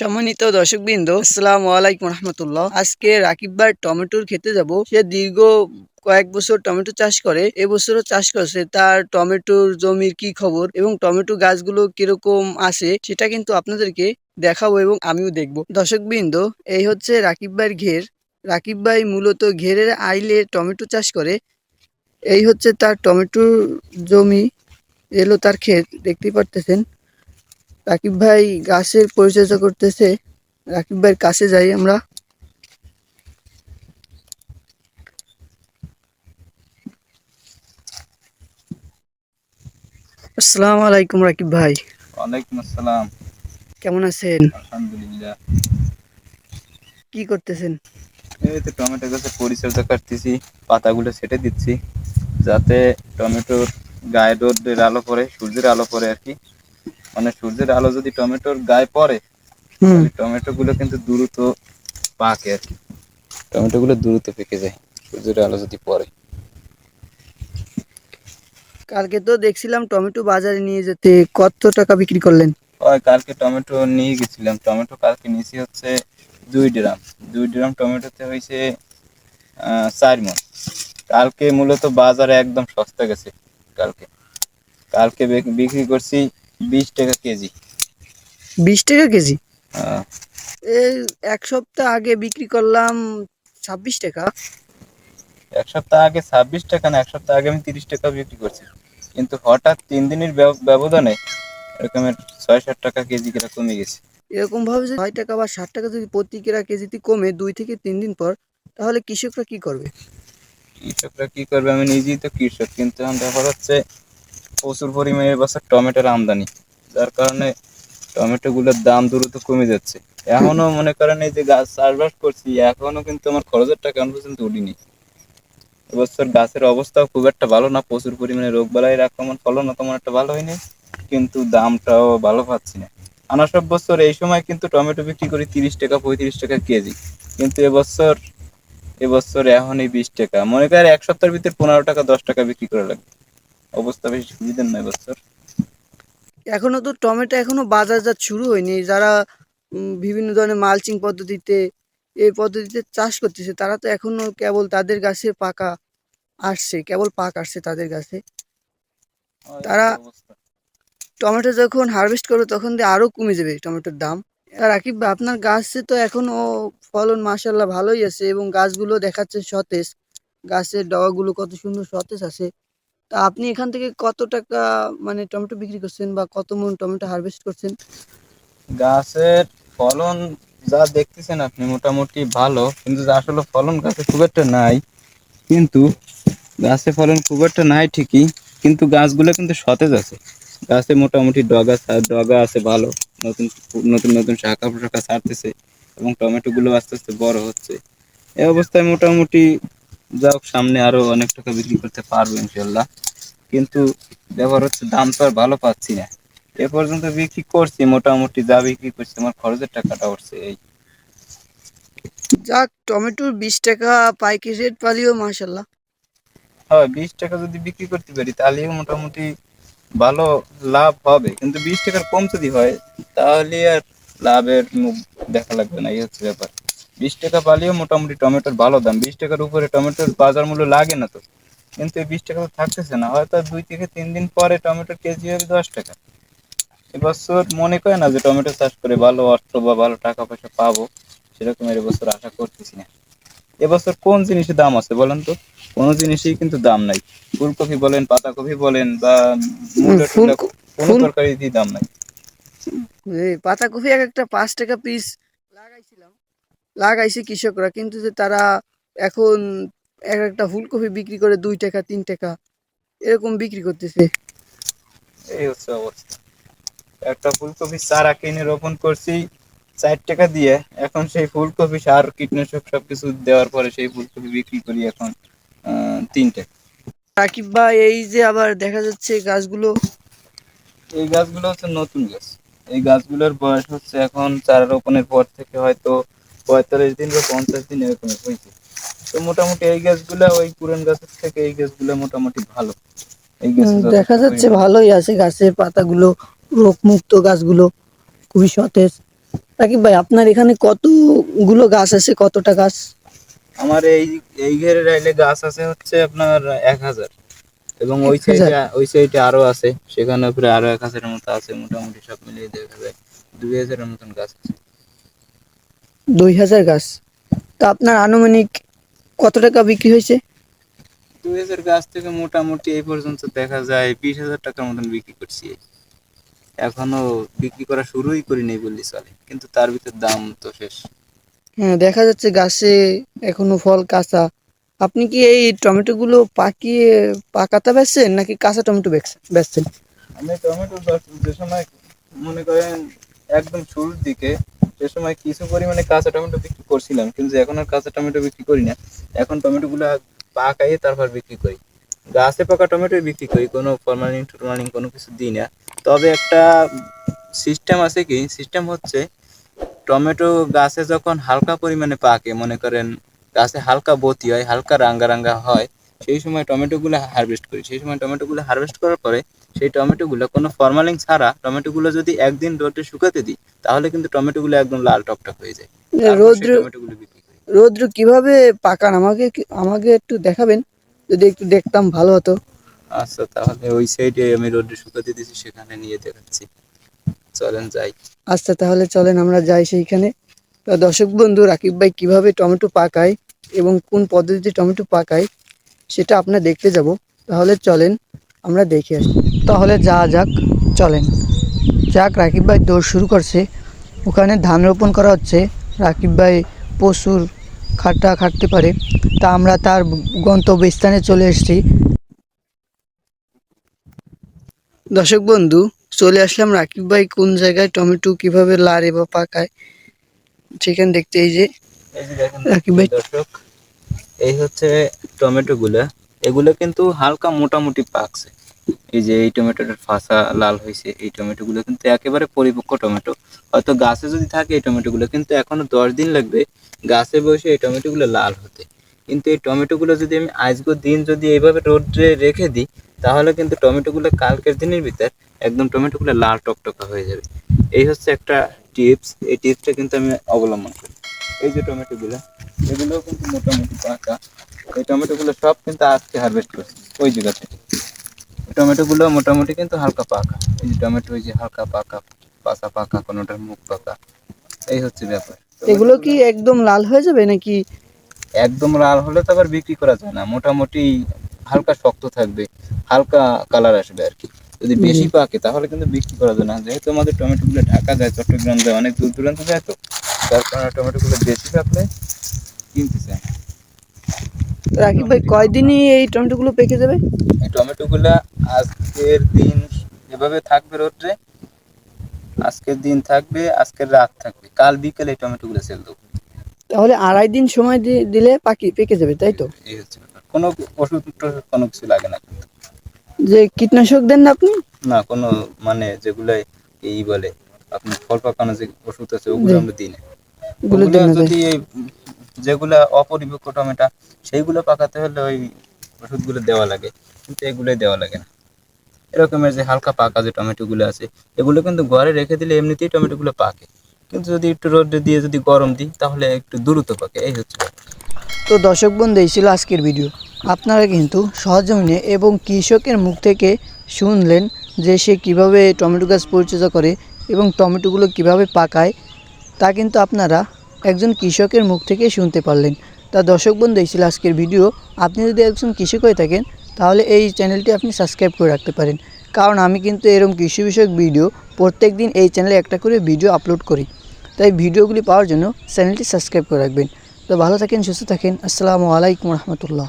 সম্মানিত দর্শকবৃন্দ, আসসালামু আলাইকুম রহমতুল্লাহ। আজকে রাকিব ভাই টমেটোর খেতে যাব। সে দীর্ঘ কয়েক বছর টমেটো চাষ করে, এবছরও চাষ করছে। তার টমেটোর জমির কি খবর এবং টমেটো গাছগুলো কিরকম আছে সেটা কিন্তু আপনাদেরকে দেখাবো এবং আমিও দেখব। দর্শকবৃন্দ, এই হচ্ছে রাকিব ভাইয়ের ঘের। রাকিব ভাই মূলত ঘেরের আইলে টমেটো চাষ করে। এই হচ্ছে তার টমেটোর জমি, এলো তার ক্ষেত, দেখতেই পারতেছেন। রাকিব ভাই গাছের পরিচর্যা করতেছে। রাকিব ভাইয়ের কাছে যাই আমরা। আসসালামু আলাইকুম রাকিব ভাই। ওয়ালাইকুম আসসালাম। কেমন আছেন? আলহামদুলিল্লাহ। কি করতেছেন? এই তো টমেটো গাছের পরিচর্যা করতেছি, পাতাগুলো ছেটে দিচ্ছি যাতে টমেটোর গায়ে রোদের আলো পড়ে, সূর্যের আলো পড়ে আর কি। মানে সূর্যের আলো যদি টমেটোর গায়ে পড়ে তাহলে টমেটো গুলো কিন্তু দ্রুত পাকে আর কি। টমেটো গুলো দ্রুত পেকে যায় সূর্যের আলো যদি পড়ে। কালকে তো দেখছিলাম টমেটো বাজারে নিয়ে যেতে, কত টাকা বিক্রি করলেন? ওই কালকে টমেটো নিয়ে গেছিলাম, টমেটো কালকে নিয়েছি হচ্ছে 2 ড্রাম। 2 ড্রাম টমেটোতে হয়েছে 4 মণ। কালকে মূলত বাজারে একদম সস্তা গেছে। কালকে কালকে বিক্রি করছি 20 টাকা কেজি। 20 টাকা কেজি? আহ, এই এক সপ্তাহ আগে বিক্রি করলাম 26 টাকা। এক সপ্তাহ আগে 26 টাকা না, এক সপ্তাহ আগে আমি 30 টাকা বিক্রি করছি। কিন্তু হঠাৎ 3 দিনের ব্যবধানে এরকমের 6-7 টাকা কেজি করে কমে গেছে। এরকম ভাবে যে 6 টাকা বা 60 টাকা যদি প্রতি কেজিতে কমে 2 থেকে 3 দিন পর, তাহলে কৃষকরা কি করবে? কৃষকরা কি করবে, আমি নিজেই তো কৃষক, কিন্তু এখন ব্যাপার হচ্ছে প্রচুর পরিমাণে এবছর টমেটোর আমদানি, যার কারণে টমেটো গুলোর দাম দ্রুত কমে যাচ্ছে। এখনো মনে করেন এই যে গাছ চাষবাস করছি, এখনো কিন্তু আমার খরচের টাকা এখন পর্যন্ত উঠিনি। এবছর গাছের অবস্থাও খুব একটা ভালো না, প্রচুর পরিমাণে রোগ বালাইয়ের আক্রমণ, ফলনও তেমন একটা ভালো হয়নি, কিন্তু দামটাও ভালো পাচ্ছি না। আনা সব বছর এই সময় কিন্তু টমেটো বিক্রি করি 30 টাকা 35 টাকা কেজি, কিন্তু এবছর এখনই 20 টাকা। মনে করেন এক সপ্তাহের ভিতরে 15 টাকা 10 টাকা বিক্রি করে লাগবে। অবস্থা বেশি সুবিধার নয় এবছর। এখনো তো টমেটো এখনো বাজারজাত শুরু হয়নি। যারা বিভিন্ন ধরনের মালচিং পদ্ধতিতে, এই পদ্ধতিতে চাষ করতেছে, তারা তো এখনো কেবল তাদের গাছে পাকা আসছে, কেবল পাক আসছে তাদের গাছে। এই তারা তো অবস্থা। টমেটো যখন হারভেস্ট করবে তখন দিয়ে আরো কমে যাবে টমেটোর দাম। আর রাকিব ভাই, আপনার গাছে তো এখনো ফলন মাশাআল্লাহ ভালোই আছে এবং গাছগুলো দেখাচ্ছে সতেজ। গাছের ডগাগুলো কত সুন্দর সতেজ আছে। তা আপনি এখান থেকে কত টাকা মানে টমেটো বিক্রি করছেন বা কত মন টমেটো হারভেস্ট করছেন? গাছের ফলন যা দেখতেছেন আপনি মোটামুটি ভালো, কিন্তু আসলে ফলন গাছে খুব একটা নাই। কিন্তু গাছে ফলন খুব একটা নাই ঠিকই, কিন্তু গাছগুলো কিন্তু সতেজ আছে। গাছে মোটামুটি ডগা আছে ভালো, নতুন নতুন নতুন শাখা পোশাখা ছাড়তেছে এবং টমেটো গুলো আস্তে আস্তে বড় হচ্ছে। এই অবস্থায় মোটামুটি যা হোক, সামনে আরো অনেক টাকা বিক্রি করতে পারবো ইনশাল্লাহ। কিন্তু ব্যাপার হচ্ছে দাম তো আর ভালো পাচ্ছি না। এ পর্যন্ত বিক্রি করছি, মোটামুটি যা বিক্রি করছি আমার খরচের টাকাটা উঠছে এই। যাক, টমেটোর 20 টাকা পাইকারি রেট পালিও মাশাআল্লাহ। হয় 20 টাকা যদি বিক্রি করতে পারি তাহলেও মোটামুটি ভালো লাভ হবে, কিন্তু 20 টাকার কম যদি হয় তাহলে আর লাভের মুখ দেখা লাগবে না, এই হচ্ছে ব্যাপার। 20 টাকা পালিও মোটামুটি টমেটোর ভালো দাম, 20 টাকার উপরে টমেটোর বাজার মূল্য লাগে না তো। কিন্তু এই 20 টাকা তো থাকতেছে না, হয়তো 2 থেকে 3 দিন পরে টমেটোর কেজি হবে 10 টাকা। এবছর মনে করে না যে টমেটো চাষ করে ভালো অর্থ বা ভালো টাকা পয়সা পাবো, সেরকম এবছর আশা করতেছি না। এবছর কোন জিনিসের দাম আছে বলেন তো? কোনো জিনিসই কিন্তু দাম নাই। ফুলকপি বলেন, পাতাকপি বলেন বা মূলা ফুল টুলা, কোনো ফুল তরকারিতেই দাম নাই। পাতাকপি এক একটা 5 টাকা পিস লাগাইছিলাম, লাগাইছে কৃষকরা, কিন্তু যে তারা এখন এক একটা ফুলকপি বিক্রি করে 2 টাকা 3 টাকা এরকম বিক্রি করতেছে। এই হচ্ছে অবস্থা। একটা ফুলকপি চারা কিনে রোপণ করছি 4 টাকা দিয়ে, এখন সেই ফুলকপি সার কীটনাশক সবকিছু দেওয়ার পরে সেই ফুলকপি বিক্রি করি এখন 3 টাকা। রাকিব ভাই, এই যে আবার দেখা যাচ্ছে গাছগুলো, এই গাছগুলো হচ্ছে নতুন গাছ। এই গাছগুলোর বয়স হচ্ছে এখন চারা রোপণের পর থেকে হয়তো 45 দিন বা 50 দিন এরকম হয়েছে। তো মোটামুটি এই গাছগুলা ওই পুরান গাছের থেকে এই গাছগুলো মোটামুটি ভালো। এই গাছে যথেষ্ট দেখা যাচ্ছে পরিমাণে ভালোই আছে গাছের পাতাগুলো, রোগমুক্ত গাছগুলো, খুবই সতেজ। রাকিব ভাই, আপনার এখানে কতগুলো গাছ আছে, কতটা গাছ? আমার এই ঘেরে রাইলে গাছ আছে হচ্ছে আপনার 1000, এবং ওই 1000? সাইডে আরো আছে, সেখানে প্রায় আরো 1000-এর মতো আছে। মোটামুটি সব মিলিয়ে দেখা যায় 2000-এর মতন গাছ আছে। 2000 গাছ? তা আপনার আনুমানিক কত টাকা বিক্রি হয়েছে? 2000 গাছ থেকে মোটামুটি এই পর্যন্ত দেখা যায় 20,000 টাকার মতন বিক্রি করছি। এখনো বিক্রি করা শুরুই করিনি বললি চলে, কিন্তু তার ভিতর দাম তো শেষ। হ্যাঁ, দেখা যাচ্ছে গাছে এখনো ফল কাঁচা। আপনি কি এই টমেটোগুলো পাকিয়ে পাকাতে বেচছেন নাকি কাঁচা টমেটো বেচছেন? আমি টমেটো যে সময় মনে করেন একদম শুরুর দিকে, সে সময় কিছু পরিমাণে কাঁচা টমেটো বিক্রি করছিলাম, কিন্তু এখন আর কাঁচা টমেটো বিক্রি করি না। এখন টমেটোগুলো পাকাইয়ে তারপর বিক্রি করি। গাছে পাকা টমেটোই বিক্রি করি, কোনো ফরমালিন টরমালিন কোনো কিছু দিই না। তবে একটা সিস্টেম আছে, কি সিস্টেম হচ্ছে, টমেটো গাছে যখন হালকা পরিমাণে পাকে, মনে করেন গাছে হালকা বতি হয়, হালকা রাঙ্গা রাঙ্গা হয়, সেই সময় টমেটোগুলো হারভেস্ট করি। সেই সময় টমেটোগুলো হারভেস্ট করার পরে সেই টমেটোগুলো কোনো ফরমালিন ছাড়া টমেটোগুলো যদি একদিন রোদে শুকাতে দিই, তাহলে কিন্তু টমেটোগুলো একদম লাল টকটক হয়ে যায়। তারপর সেই রৌদ্র টমেটোগুলো বিক্রি করি। রৌদ্র কিভাবে পাকান, আমাকে একটু দেখাবেন? যদি একটু দেখতাম ভালো হতো। আচ্ছা, তাহলে ওই সাইডে আমি রোদে শুকাতে দিয়েছি, সেখানে নিয়ে দেখাচ্ছি, চলেন যাই। আচ্ছা, তাহলে চলেন আমরা যাই সেইখানে। তো দর্শক বন্ধু, রাকিব ভাই কিভাবে টমেটো পাকায় এবং কোন পদ্ধতিতে টমেটো পাকায় সেটা আপনার দেখতে যাব। তাহলে চলেন আমরা দেখে আসি। তাহলে যাক, চলেন। রাকিব ভাই দৌড় শুরু করছে। ওখানে ধান রোপণ করা হচ্ছে। রাকিব ভাই প্রচুর খাটতে পারে। তা আমরা তার গন্তব্যস্থানে চলে এসেছি। দর্শক বন্ধু, চলে আসলাম রাকিব ভাই কোন জায়গায় টমেটো কিভাবে লাড়ে বা পাকায় সেখানে দেখতে। এই যে এই যে দেখেন রাকিব ভাই, দর্শক, এই হচ্ছে টমেটোগুলা। এগুলো কিন্তু হালকা মোটামুটি পাকছে। এই যে এই টমেটোটার ফাঁসা লাল হয়েছে, এই টমেটোগুলো কিন্তু একেবারে পরিপক্ক টমেটো। হয়তো গাছে যদি থাকে এই টমেটোগুলো, কিন্তু এখনো 10 দিন লাগবে গাছে বসে এই টমেটোগুলো লাল হতে। কিন্তু এই টমেটোগুলো যদি আমি আজকের দিন যদি এইভাবে রোদ্রে রেখে দিই, তাহলে কিন্তু টমেটোগুলো কালকের দিনের ভিতর একদম টমেটোগুলো লাল টকটকা হয়ে যাবে। এই হচ্ছে একটা টিপস, এই টিপসটা কিন্তু আমি অবলম্বন করি। এই যে টমেটোগুলো, এগুলোও কিন্তু মোটামুটি পাকা। এই টমেটোগুলো সব কিন্তু আজকে হারভেস্ট করছি ওই জায়গা থেকে। টমেটোগুলো মোটামুটি কিন্তু হালকা পাকা। এই যে টমেটো, এই যে হালকা পাকা, পাকা পাকা, কোনোটার মুখ পাকা। এই হচ্ছে ব্যাপার। এগুলো কি একদম লাল হয়ে যাবে নাকি? একদম লাল হলে তো আবার বিক্রি করা যায় না, মোটামুটি হালকা শক্ত থাকবে, হালকা কালার আসবে আর কি। যদি বেশি পাকে তাহলে কিন্তু বিক্রি করা যায় না, যেহেতু আমাদের টমেটোগুলো ঢাকা যায়, চট্টগ্রাম যায়, অনেক দূর দূরান্ত যায়, তো তার কারণে টমেটোগুলো বেশি পাকলে কিনতে চায়। রাকিব ভাই, কয়দিনই এই টমেটোগুলো পেকে যাবে? এই টমেটোগুলা আজকের দিন এভাবে থাকবে রোদ্রে, আজকের দিন থাকবে, আজকের রাত থাকবে, কাল বিকেলে এই টমেটোগুলো সেল দেবো। তাহলে 2.5 দিন সময় দিলে পেকে যাবে, তাই তো? এই হচ্ছে ব্যাপার। কোনো ওষুধ টষুধ কোনো কিছু লাগে না কিন্তু। যে কীটনাশক দেন না আপনি? না, কোনো মানে যেগুলো এই বলে আপনার ফল পাকানো যে ওষুধ আছে, ওগুলো জি, আমরা দিই না। ওগুলো ওগুলো দেন না, তাই? যদি এই যেগুলা অপরিপক্ক টমেটো, সেইগুলো পাকাতে হলে ওই ওষুধগুলো দেওয়া লাগে, কিন্তু এগুলোই দেওয়া লাগে না। এরকমের যে হালকা পাকা যে টমেটোগুলো আছে, এগুলো কিন্তু ঘরে রেখে দিলে এমনিতেই টমেটোগুলো পাকে, কিন্তু যদি একটু রোদে দিয়ে যদি গরম দিই, তাহলে একটু দ্রুত পাকে। এই হচ্ছে ব্যাপার। তো দর্শক বন্ধু, এই ছিল আজকের ভিডিও। আপনারা কিন্তু সহজমিনে এবং কৃষকের মুখ থেকে শুনলেন যে সে কীভাবে টমেটো গাছ পরিচর্যা করে এবং টমেটোগুলো কিভাবে পাকায়, তা কিন্তু আপনারা একজন কৃষকের মুখ থেকে শুনতে পারলেন। তা দর্শক বন্ধু, এই ছিল আজকের ভিডিও। আপনি যদি একজন কৃষক হয়ে থাকেন, তাহলে এই চ্যানেলটি আপনি সাবস্ক্রাইব করে রাখতে পারেন, কারণ আমি কিন্তু এরকম কৃষি বিষয়ক ভিডিও প্রত্যেক দিন এই চ্যানেলে একটা করে ভিডিও আপলোড করি। তাই ভিডিওগুলি পাওয়ার জন্য চ্যানেলটি সাবস্ক্রাইব করে রাখবেন। তো ভালো থাকেন, সুস্থ থাকেন। আসসালামু আলাইকুম রহমতুল্লাহ।